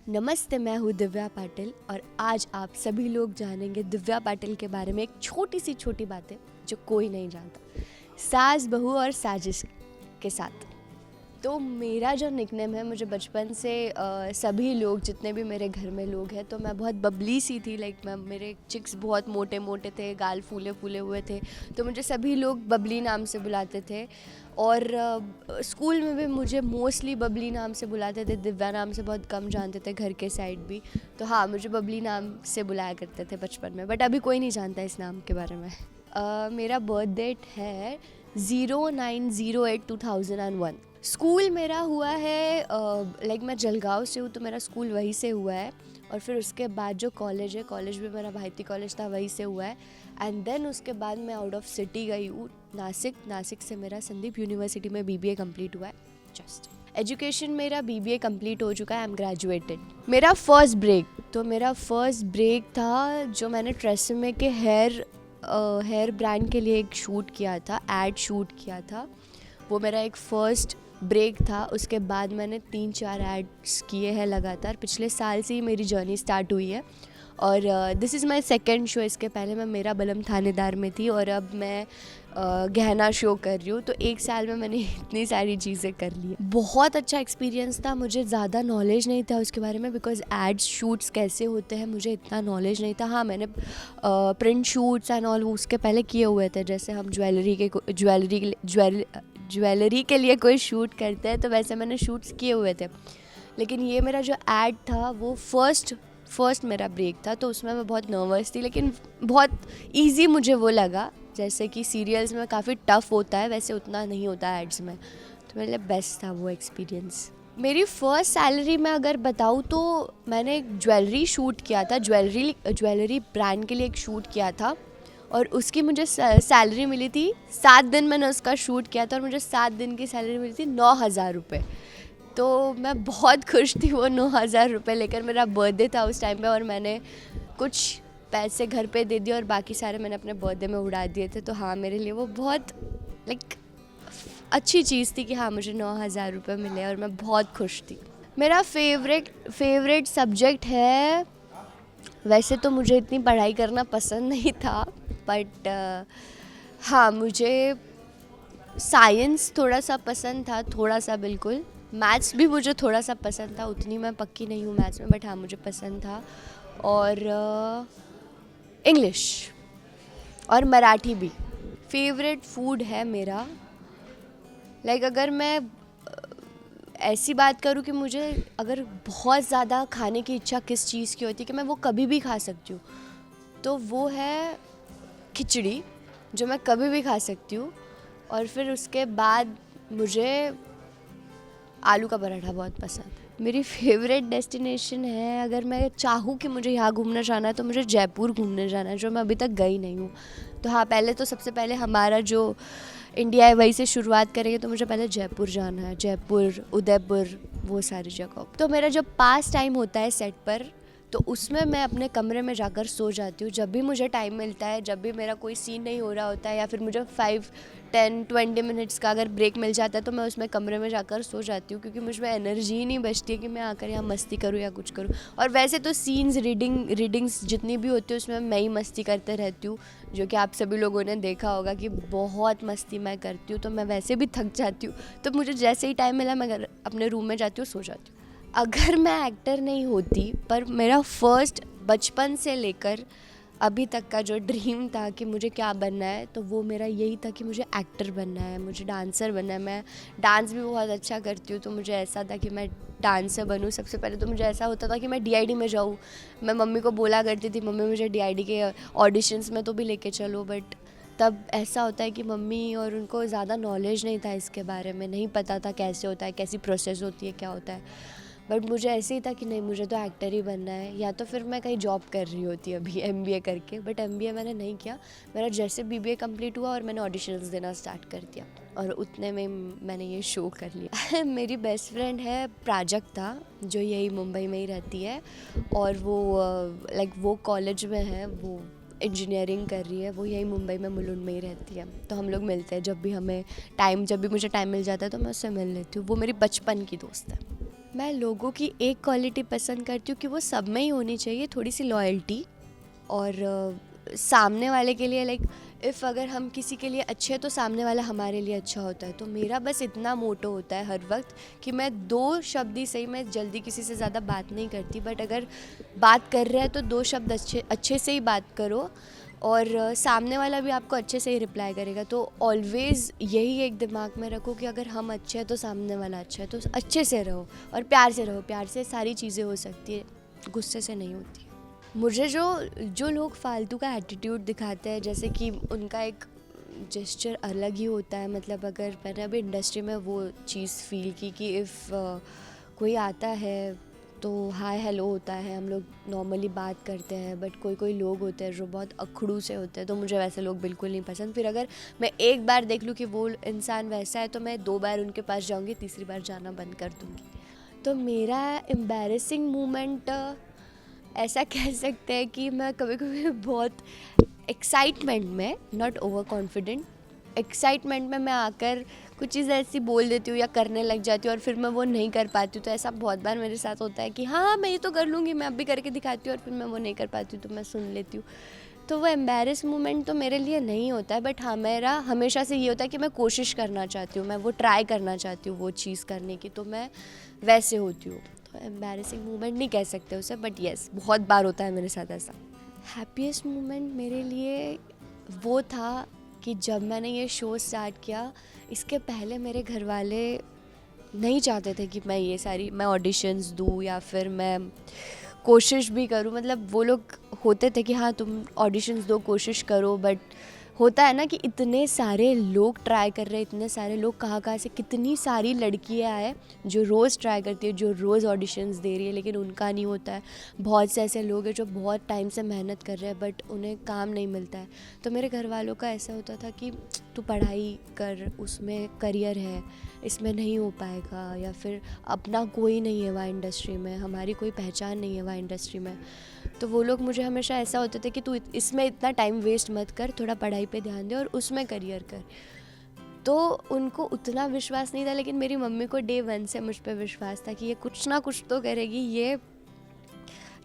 नमस्ते, मैं हूँ दिव्या पाटिल और आज आप सभी लोग जानेंगे दिव्या पाटिल के बारे में एक छोटी बातें जो कोई नहीं जानता, सास बहू और साजिश के साथ। तो मेरा जो निकनेम है, मुझे बचपन से सभी लोग, जितने भी मेरे घर में लोग हैं, तो मैं बहुत बबली सी थी। मेरे चिक्स बहुत मोटे मोटे थे, गाल फूले फूले हुए थे, तो मुझे सभी लोग बबली नाम से बुलाते थे। और स्कूल में भी मुझे मोस्टली बबली नाम से बुलाते थे, दिव्या नाम से बहुत कम जानते थे, घर के साइड भी। तो हाँ, मुझे बबली नाम से बुलाया करते थे बचपन में, बट अभी कोई नहीं जानता इस नाम के बारे में। मेरा बर्थ डेट है 09/08/2001। स्कूल मेरा हुआ है मैं जलगांव से हूँ, तो मेरा स्कूल वहीं से हुआ है। और फिर उसके बाद जो कॉलेज है, कॉलेज भी मेरा भारती कॉलेज था, वहीं से हुआ है। एंड देन उसके बाद मैं आउट ऑफ सिटी गई हूँ, नासिक से मेरा संदीप यूनिवर्सिटी में BBA कंप्लीट हुआ है। जस्ट एजुकेशन मेरा BBA कंप्लीट हो चुका है, आई एम ग्रेजुएटेड। मेरा फर्स्ट ब्रेक था जो मैंने ट्रेसेमे के हेयर ब्रांड के लिए एक शूट किया था, एड शूट किया था। वो मेरा एक फर्स्ट ब्रेक था। उसके बाद मैंने 3-4 एड्स किए हैं लगातार। पिछले साल से ही मेरी जर्नी स्टार्ट हुई है और this is my second show. इसके पहले मैं मेरा बलम थानेदार में थी और अब मैं गहना शो कर रही हूँ। तो एक साल में मैंने इतनी सारी चीज़ें कर ली है। बहुत अच्छा एक्सपीरियंस था। मुझे ज़्यादा नॉलेज नहीं था उसके बारे में, बिकॉज एड्स शूट्स कैसे होते हैं मुझे इतना नॉलेज नहीं था। हाँ, मैंने प्रिंट शूट्स एंड ऑल उसके पहले किए हुए थे। जैसे हम ज्वेलरी के लिए कोई शूट करते हैं, तो वैसे मैंने शूट्स किए हुए थे। लेकिन ये मेरा जो ऐड था वो फर्स्ट मेरा ब्रेक था, तो उसमें मैं बहुत नर्वस थी, लेकिन बहुत इजी मुझे वो लगा। जैसे कि सीरियल्स में काफ़ी टफ होता है, वैसे उतना नहीं होता एड्स में। तो मेरे लिए बेस्ट था वो एक्सपीरियंस। मेरी फ़र्स्ट सैलरी में अगर बताऊँ तो मैंने एक ज्वेलरी शूट किया था, ज्वेलरी ब्रांड के लिए एक शूट किया था और उसकी मुझे सैलरी मिली थी। 7 दिन मैंने उसका शूट किया था और मुझे 7 दिन की सैलरी मिली थी 9,000 रुपये। तो मैं बहुत खुश थी वो 9,000 रुपये लेकर। मेरा बर्थडे था उस टाइम पे और मैंने कुछ पैसे घर पे दे दिए और बाकी सारे मैंने अपने बर्थडे में उड़ा दिए थे। तो हाँ, मेरे लिए वो बहुत अच्छी चीज़ थी कि हाँ, मुझे 9,000 रुपये मिले और मैं बहुत खुश थी। मेरा फेवरेट सब्जेक्ट है, वैसे तो मुझे इतनी पढ़ाई करना पसंद नहीं था, बट हाँ, मुझे साइंस थोड़ा सा पसंद था, थोड़ा सा बिल्कुल। मैथ्स भी मुझे थोड़ा सा पसंद था, उतनी मैं पक्की नहीं हूँ मैथ्स में, बट हाँ, मुझे पसंद था। और इंग्लिश और मराठी भी। फेवरेट फूड है मेरा, अगर मैं ऐसी बात करूँ कि मुझे अगर बहुत ज़्यादा खाने की इच्छा किस चीज़ की होती है कि मैं वो कभी भी खा सकती हूँ, तो वो है खिचड़ी, जो मैं कभी भी खा सकती हूँ। और फिर उसके बाद मुझे आलू का पराठा बहुत पसंद है। मेरी फेवरेट डेस्टिनेशन है, अगर मैं चाहूँ कि मुझे यहाँ घूमना जाना है तो मुझे जयपुर घूमने जाना है, जो मैं अभी तक गई नहीं हूँ। तो हाँ, सबसे पहले हमारा जो इंडिया है वहीं से शुरुआत करेंगे, तो मुझे पहले जयपुर जाना है। जयपुर, उदयपुर, वो सारी जगह। तो मेरा जब पास टाइम होता है सेट पर, तो उसमें मैं अपने कमरे में जाकर सो जाती हूँ। जब भी मुझे टाइम मिलता है, जब भी मेरा कोई सीन नहीं हो रहा होता है, या फिर मुझे 5-10-20 मिनट्स का अगर ब्रेक मिल जाता है, तो मैं उसमें कमरे में जाकर सो जाती हूँ, क्योंकि मुझ में एनर्जी ही नहीं बचती है कि मैं आकर यहाँ मस्ती करूँ या कुछ करूँ। और वैसे तो सीन्स रीडिंग्स जितनी भी होती है उसमें मैं ही मस्ती करते रहती हूँ, जो कि आप सभी लोगों ने देखा होगा कि बहुत मस्ती मैं करती हूँ। तो मैं वैसे भी थक जाती हूँ, तो मुझे जैसे ही टाइम मिला मैं अपने रूम में जाती हूँ, सो जाती हूँ। अगर मैं एक्टर नहीं होती, पर मेरा फर्स्ट बचपन से लेकर अभी तक का जो ड्रीम था कि मुझे क्या बनना है, तो वो मेरा यही था कि मुझे एक्टर बनना है, मुझे डांसर बनना है। मैं डांस भी बहुत अच्छा करती हूँ, तो मुझे ऐसा था कि मैं डांसर बनूँ। सबसे पहले तो मुझे ऐसा होता था कि मैं DID में जाऊँ। मैं मम्मी को बोला करती थी, मम्मी मुझे DID के ऑडिशंस में तो भी लेके चलो, बट तब ऐसा होता है कि मम्मी और उनको ज़्यादा नॉलेज नहीं था इसके बारे में, नहीं पता था कैसे होता है, कैसी प्रोसेस होती है, क्या होता है। बट मुझे ऐसे ही था कि नहीं, मुझे तो एक्टर ही बनना है, या तो फिर मैं कहीं जॉब कर रही होती अभी MBA करके। बट MBA मैंने नहीं किया। मेरा जैसे BBA कंप्लीट हुआ और मैंने ऑडिशंस देना स्टार्ट कर दिया, और उतने में मैंने ये शो कर लिया। मेरी बेस्ट फ्रेंड है प्राजक्ता, जो यही मुंबई में ही रहती है, और वो कॉलेज में है, वो इंजीनियरिंग कर रही है, वो यही मुंबई में मुलुंड में ही रहती है। तो हम लोग मिलते हैं जब भी मुझे टाइम मिल जाता है, तो मैं उससे मिल लेती हूँ। वो मेरी बचपन की दोस्त है। मैं लोगों की एक क्वालिटी पसंद करती हूँ कि वो सब में ही होनी चाहिए, थोड़ी सी लॉयल्टी। और सामने वाले के लिए लाइक इफ़ अगर हम किसी के लिए अच्छे हैं तो सामने वाला हमारे लिए अच्छा होता है। तो मेरा बस इतना मोटो होता है हर वक्त कि मैं 2 शब्द ही सही, मैं जल्दी किसी से ज़्यादा बात नहीं करती, बट अगर बात कर रहा है तो 2 शब्द अच्छे से ही बात करो, और सामने वाला भी आपको अच्छे से ही रिप्लाई करेगा। तो ऑलवेज़ यही एक दिमाग में रखो कि अगर हम अच्छे हैं तो सामने वाला अच्छा है, तो अच्छे से रहो और प्यार से रहो। प्यार से सारी चीज़ें हो सकती है, गुस्से से नहीं होती। मुझे जो जो लोग फालतू का एटीट्यूड दिखाते हैं, जैसे कि उनका एक जेस्चर अलग ही होता है, मतलब अगर मैंने अभी इंडस्ट्री में वो चीज़ फील की कि इफ़ कोई आता है तो हाय हेलो होता है, हम लोग नॉर्मली बात करते हैं, बट कोई कोई लोग होते हैं जो बहुत अखड़ू से होते हैं, तो मुझे वैसे लोग बिल्कुल नहीं पसंद। फिर अगर मैं एक बार देख लूँ कि वो इंसान वैसा है तो मैं 2 बार उनके पास जाऊँगी, तीसरी बार जाना बंद कर दूँगी। तो मेरा एम्बैरेसिंग मोमेंट ऐसा कह सकते हैं कि मैं कभी कभी बहुत एक्साइटमेंट में, नॉट ओवर कॉन्फिडेंट, एक्साइटमेंट में मैं आकर कुछ चीज़ ऐसी बोल देती हूँ या करने लग जाती हूँ और फिर मैं वो नहीं कर पाती हूँ। तो ऐसा बहुत बार मेरे साथ होता है कि हाँ मैं ये तो कर लूँगी, मैं अभी करके दिखाती हूँ, और फिर मैं वो नहीं कर पाती हूँ तो मैं सुन लेती हूँ। तो वो एम्बैरेस मोमेंट तो मेरे लिए नहीं होता है, बट हाँ मेरा हमेशा से ये होता है कि मैं कोशिश करना चाहती हूँ, मैं वो ट्राई करना चाहती हूँ वो चीज़ करने की, तो मैं वैसे होती हूँ। तो एम्बैरेसिंग मोमेंट नहीं कह सकते उसे, बट येस बहुत बार होता है मेरे साथ ऐसा। हैप्पीएस्ट मोमेंट मेरे लिए वो था कि जब मैंने ये शो स्टार्ट किया, इसके पहले मेरे घर वाले नहीं चाहते थे कि मैं ऑडिशंस दूँ या फिर मैं कोशिश भी करूँ। मतलब वो लोग होते थे कि हाँ तुम ऑडिशंस दो, कोशिश करो, बट होता है ना कि इतने सारे लोग ट्राई कर रहे हैं, इतने सारे लोग कहाँ से, कितनी सारी लड़कियाँ हैं जो रोज़ ट्राई करती है, जो रोज़ ऑडिशंस दे रही है, लेकिन उनका नहीं होता है। बहुत से ऐसे लोग हैं जो बहुत टाइम से मेहनत कर रहे हैं बट उन्हें काम नहीं मिलता है। तो मेरे घर वालों का ऐसा होता था कि तू पढ़ाई कर, उसमें करियर है, इसमें नहीं हो पाएगा, या फिर अपना कोई नहीं है वहाँ इंडस्ट्री में, हमारी कोई पहचान नहीं है वहाँ इंडस्ट्री में। तो वो लोग मुझे हमेशा ऐसा होते थे कि तू इसमें इतना टाइम वेस्ट मत कर, थोड़ा पढ़ाई पे ध्यान दे और उसमें करियर कर। तो उनको उतना विश्वास नहीं था, लेकिन मेरी मम्मी को डे 1 से मुझ पे विश्वास था कि ये कुछ ना कुछ तो करेगी,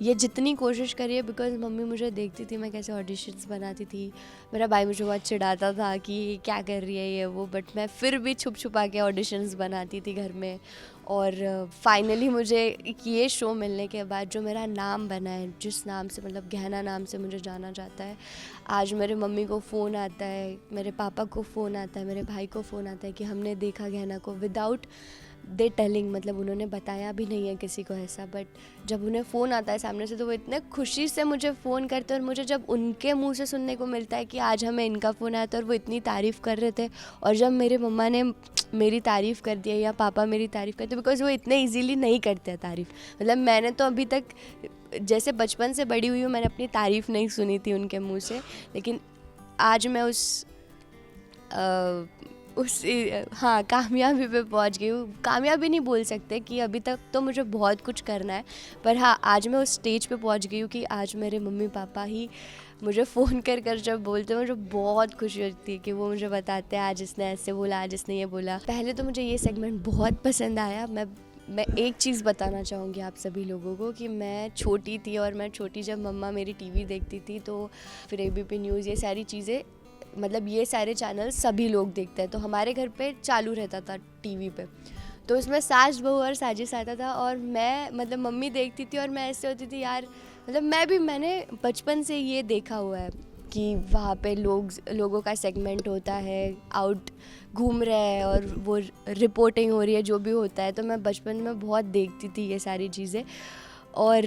ये जितनी कोशिश करिए। बिकॉज मम्मी मुझे देखती थी मैं कैसे ऑडिशंस बनाती थी, मेरा भाई मुझे बहुत चिढ़ाता था कि क्या कर रही है ये वो, बट मैं फिर भी छुप छुपा के ऑडिशंस बनाती थी घर में। और फाइनली मुझे ये शो मिलने के बाद जो मेरा नाम बना है, जिस नाम से, मतलब गहना नाम से मुझे जाना जाता है, आज मेरे मम्मी को फ़ोन आता है, मेरे पापा को फ़ोन आता है, मेरे भाई को फ़ोन आता है कि हमने देखा गहना को, विदाउट दे टेलिंग, मतलब उन्होंने बताया भी नहीं है किसी को ऐसा, बट जब उन्हें फ़ोन आता है सामने से तो वो इतने खुशी से मुझे फ़ोन करते हैं। और मुझे जब उनके मुंह से सुनने को मिलता है कि आज हमें इनका फ़ोन आया था और वो इतनी तारीफ़ कर रहे थे, और जब मेरे मम्मा ने मेरी तारीफ़ कर दिया या पापा मेरी तारीफ़ करते, बिकॉज़ वो इतने ईजीली नहीं करते हैं तारीफ़। मतलब मैंने तो अभी तक, जैसे बचपन से बड़ी हुई हूँ, मैंने अपनी तारीफ़ नहीं सुनी थी उनके मुँह से, लेकिन आज मैं उस हाँ कामयाबी पे पहुंच गई हूँ। कामयाबी नहीं बोल सकते कि अभी तक तो मुझे बहुत कुछ करना है, पर हाँ आज मैं उस स्टेज पे पहुंच गई हूँ कि आज मेरे मम्मी पापा ही मुझे फ़ोन कर कर जब बोलते हैं, मुझे बहुत खुशी होती है कि वो मुझे बताते हैं आज इसने ऐसे बोला, आज इसने ये बोला। पहले तो मुझे ये सेगमेंट बहुत पसंद आया। मैं एक चीज़ बताना चाहूँगी आप सभी लोगों को कि मैं छोटी थी, और मैं छोटी जब मम्मा मेरी टीवी देखती थी तो फिर एबीपी न्यूज़, ये सारी चीज़ें, मतलब ये सारे चैनल सभी लोग देखते हैं, तो हमारे घर पे चालू रहता था टीवी पे। तो उसमें सास बहू और साजिश आता था, और मैं, मतलब मम्मी देखती थी और मैं ऐसे होती थी यार, मतलब मैंने बचपन से ये देखा हुआ है कि वहाँ पे लोगों का सेगमेंट होता है, आउट घूम रहे हैं और वो रिपोर्टिंग हो रही है, जो भी होता है। तो मैं बचपन में बहुत देखती थी ये सारी चीज़ें। और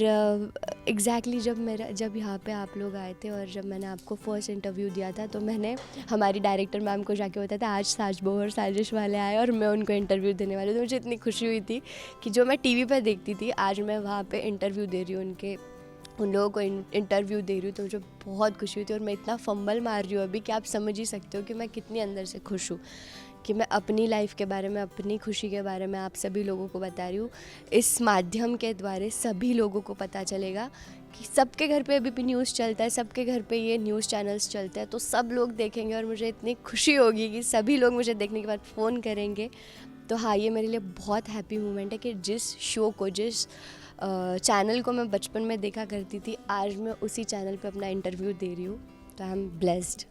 एग्जैक्टली जब यहाँ पे आप लोग आए थे और जब मैंने आपको फर्स्ट इंटरव्यू दिया था, तो मैंने हमारी डायरेक्टर मैम को जाके बताया था आज सास बहू और साजिश वाले आए और मैं उनको इंटरव्यू देने वाली। तो मुझे इतनी खुशी हुई थी कि जो मैं टीवी पर देखती थी, आज मैं वहाँ पे इंटरव्यू दे रही हूँ, उन लोगों को इंटरव्यू दे रही हूँ। तो मुझे बहुत खुशी हुई थी, और मैं इतना फंबल मार रही हूँ अभी कि आप समझ ही सकते हो कि मैं कितनी अंदर से खुश हूँ कि मैं अपनी लाइफ के बारे में, अपनी खुशी के बारे में आप सभी लोगों को बता रही हूँ। इस माध्यम के द्वारा सभी लोगों को पता चलेगा कि सबके घर पे एबीपी न्यूज़ चलता है, सबके घर पे ये न्यूज़ चैनल्स चलते हैं, तो सब लोग देखेंगे और मुझे इतनी खुशी होगी कि सभी लोग मुझे देखने के बाद फ़ोन करेंगे। तो हाँ, ये मेरे लिए बहुत हैप्पी मोमेंट है कि जिस शो को, जिस चैनल को मैं बचपन में देखा करती थी, आज मैं उसी चैनल पे अपना इंटरव्यू दे रही हूँ, तो I am blessed.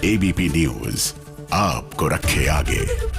ABP news आपको रखे आगे।